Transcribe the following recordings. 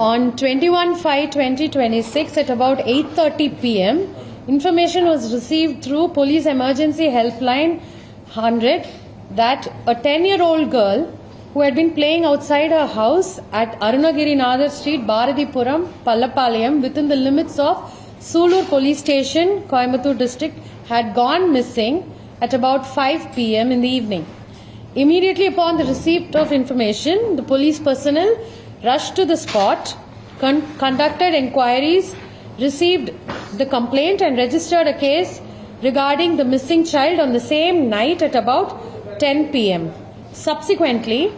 On 21/5/2026 at about 8:30 p.m., information was received through Police Emergency Helpline 100 that a 10-year-old girl who had been playing outside her house at Arunagiri Street, Bharathipuram, Allatipalli, within the limits of Sulur Police Station, Coimbatore District, had gone missing at about 5 p.m. in the evening. Immediately upon the receipt of information, the police personnel rushed to the spot, conducted inquiries, received the complaint and registered a case regarding the missing child on the same night at about 10 p.m. Subsequently,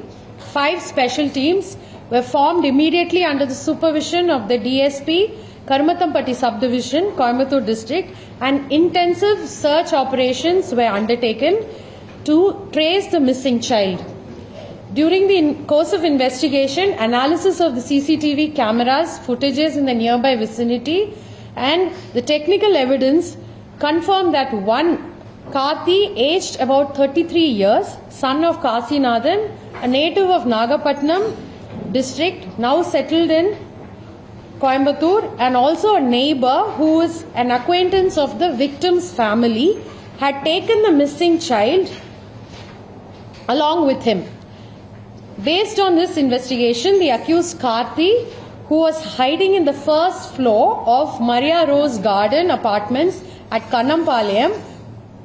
5 special teams were formed immediately under the supervision of the DSP, Karmathampatti Subdivision, Coimbatore District, and intensive search operations were undertaken to trace the missing child. During the course of investigation, analysis of the CCTV cameras, footages in the nearby vicinity, and the technical evidence confirmed that one Karthik, aged about 33 years, son of Kasinathan, a native of Nagapattinam district, now settled in Coimbatore, and also a neighbor who is an acquaintance of the victim's family, had taken the missing child along with him. Based on this investigation, the accused Karthik, who was hiding in the first floor of Maria Rose Garden apartments at Kannampalayam,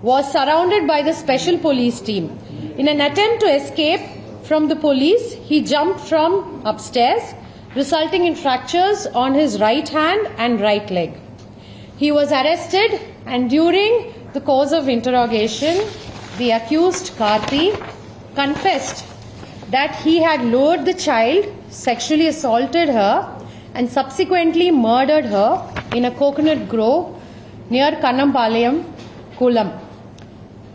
was surrounded by the special police team. In an attempt to escape from the police, he jumped from upstairs, resulting in fractures on his right hand and right leg. He was arrested, and during the course of interrogation, the accused Karthik confessed that he had lured the child, sexually assaulted her, and subsequently murdered her in a coconut grove near Kannampalayam, Kulam.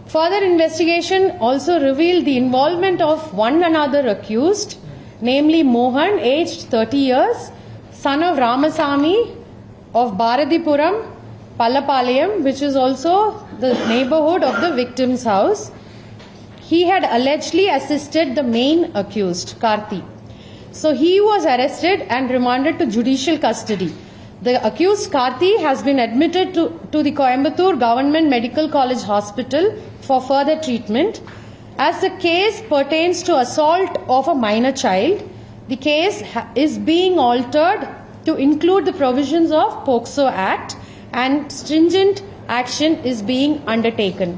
Further investigation also revealed the involvement of one another accused, namely Mohan, aged 30 years, son of Ramasamy of Bharathipuram, Allatipalli, which is also the neighborhood of the victim's house. He had allegedly assisted the main accused, Karthik. So he was arrested and remanded to judicial custody. The accused Karthik has been admitted to the Coimbatore Government Medical College Hospital for further treatment. As the case pertains to assault of a minor child, the case is being altered to include the provisions of POCSO Act, and stringent action is being undertaken.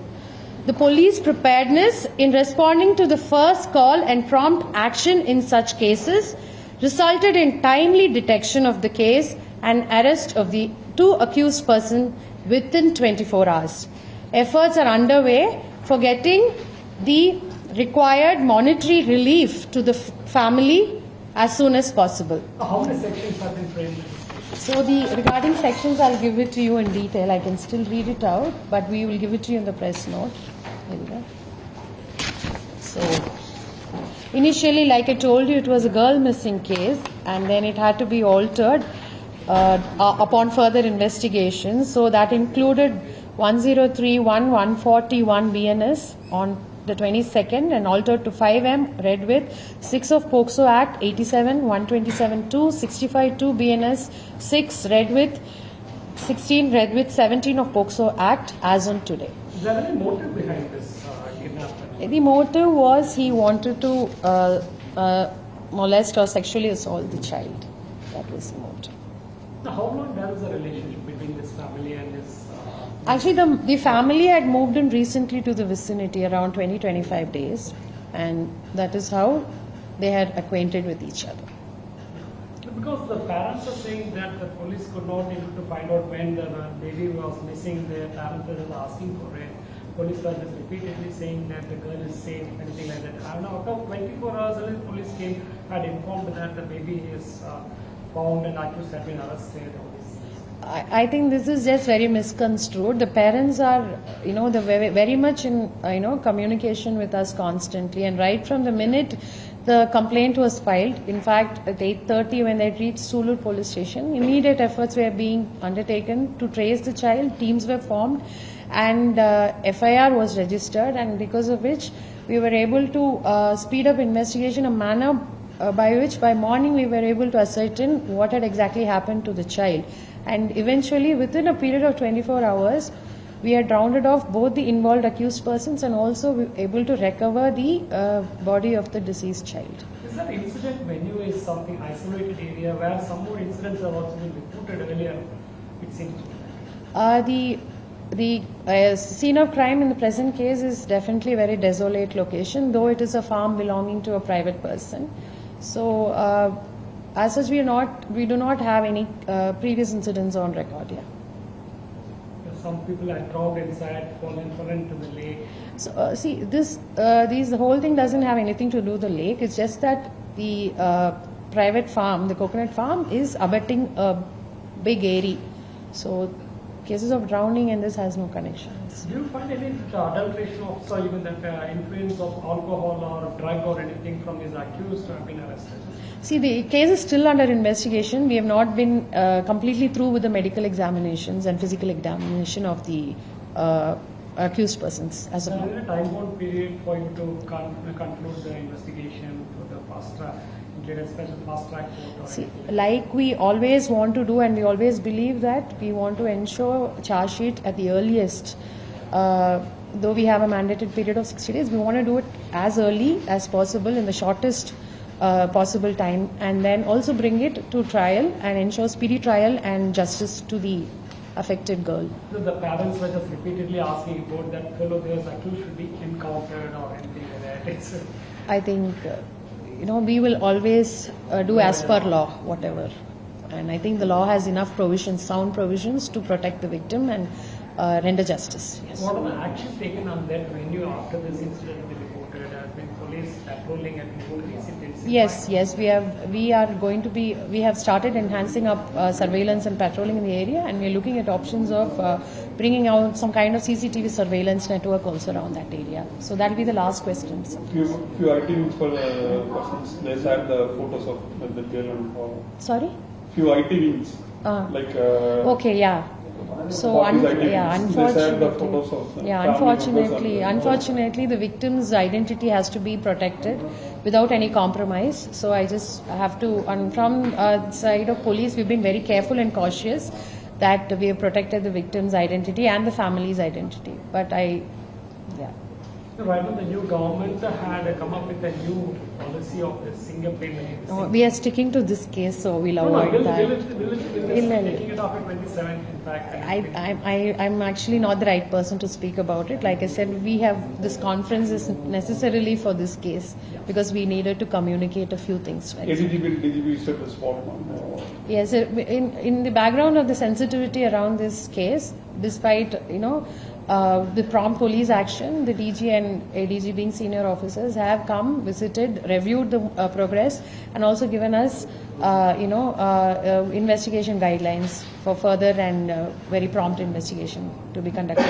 The police preparedness in responding to the first call and prompt action in such cases resulted in timely detection of the case and arrest of the 2 accused persons within 24 hours. Efforts are underway for getting the required monetary relief to the family as soon as possible. How many sections have been framed? So regarding sections, I'll give it to you in detail. I can still read it out, but we will give it to you in the press note. Here we go. So initially, like I told you, it was a girl missing case, and then it had to be altered upon further investigation. So that included 1031, 141 BNS on the 22nd and altered to 5M read with 6 of POCSO Act 87, 127 2, 65 2 BNS 6 read with 16 read with 17 of POCSO Act as on today. Is there any motive behind this kidnapping? The motive was he wanted to molest or sexually assault the child. That was the motive. Now, how long there was a relationship between this family and his... Actually, the family had moved in recently to the vicinity around 20-25 days, and that is how they had acquainted with each other. Because the parents are saying that the police could not able to find out when the baby was missing, their parents were asking for it. Police were just repeatedly saying that the girl is safe, anything like that. And after 24 hours, the police came had informed that the baby is found and accused had been arrested. I think this is just very misconstrued. The parents are, they're very much in, communication with us constantly. And right from the minute the complaint was filed, in fact, at 8:30 when they reached Sulur police station, immediate efforts were being undertaken to trace the child. Teams were formed, and FIR was registered, and because of which we were able to speed up investigation in a manner by morning we were able to ascertain what had exactly happened to the child. And eventually, within a period of 24 hours, we had rounded off both the involved accused persons and also we were able to recover the body of the deceased child. Is that incident venue is something isolated area where some more incidents have also been reported earlier? It seems. The scene of crime in the present case is definitely a very desolate location, though it is a farm belonging to a private person. So, as such, we do not have any previous incidents on record here. Some people are drowned inside, fallen into the lake. So, see, the whole thing doesn't have anything to do with the lake. It's just that the private farm, the coconut farm, is abutting a big area. So, cases of drowning and this has no connections. Do you find any adulteration of, so even that influence of alcohol or drug or anything from these accused who have been arrested? See, the case is still under investigation. We have not been completely through with the medical examinations and physical examination of the accused persons as of now. Is there a time-bound period for you to conclude the investigation for the fast track, get a special fast track court? See, like we always want to do, and we always believe that we want to ensure charge sheet at the earliest. Though we have a mandated period of 60 days, we want to do it as early as possible in the shortest possible time, and then also bring it to trial and ensure speedy trial and justice to the affected girl. So the parents were just repeatedly asking about that fellow there's accused should be encountered or anything like that. I think we will always do as per law, whatever. And I think the law has enough provisions, sound provisions, to protect the victim and render justice. Yes. What are the actions taken on that venue after this incident was reported? Has been police patrolling and reporting incidents? Yes, we have started enhancing up surveillance and patrolling in the area, and we are looking at options of bringing out some kind of CCTV surveillance network also around that area. So that will be the last question. Few IT for persons, they had the photos of the girl and all. Sorry? Few IT wings, like. Okay, yeah. So unfortunately, the victim's identity has to be protected without any compromise. So I just have to, and from the side of police, we've been very careful and cautious that we have protected the victim's identity and the family's identity. But Right now, the new government had come up with a new policy of the single payment. We are sticking to this case, so we'll avoid that. Taking it off at 27th, in fact. I'm actually not the right person to speak about it. Like I said, we have this conference is necessarily for this case because we needed to communicate a few things. Right? DGP said the spot one. Yes, in the background of the sensitivity around this case, despite the prompt police action, the DG and ADG being senior officers have come, visited, reviewed the progress and also given us investigation guidelines for further and very prompt investigation to be conducted.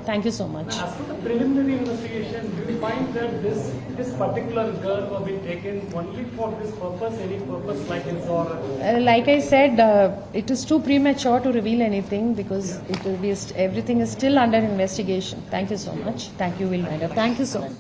Thank you so much. As for the preliminary investigation, do you find that this particular girl was being taken only for this purpose, any purpose like this, or? Like I said, it is too premature to reveal anything because it will be everything is still under investigation. Thank you so much. Thank you, Will Thank you so much.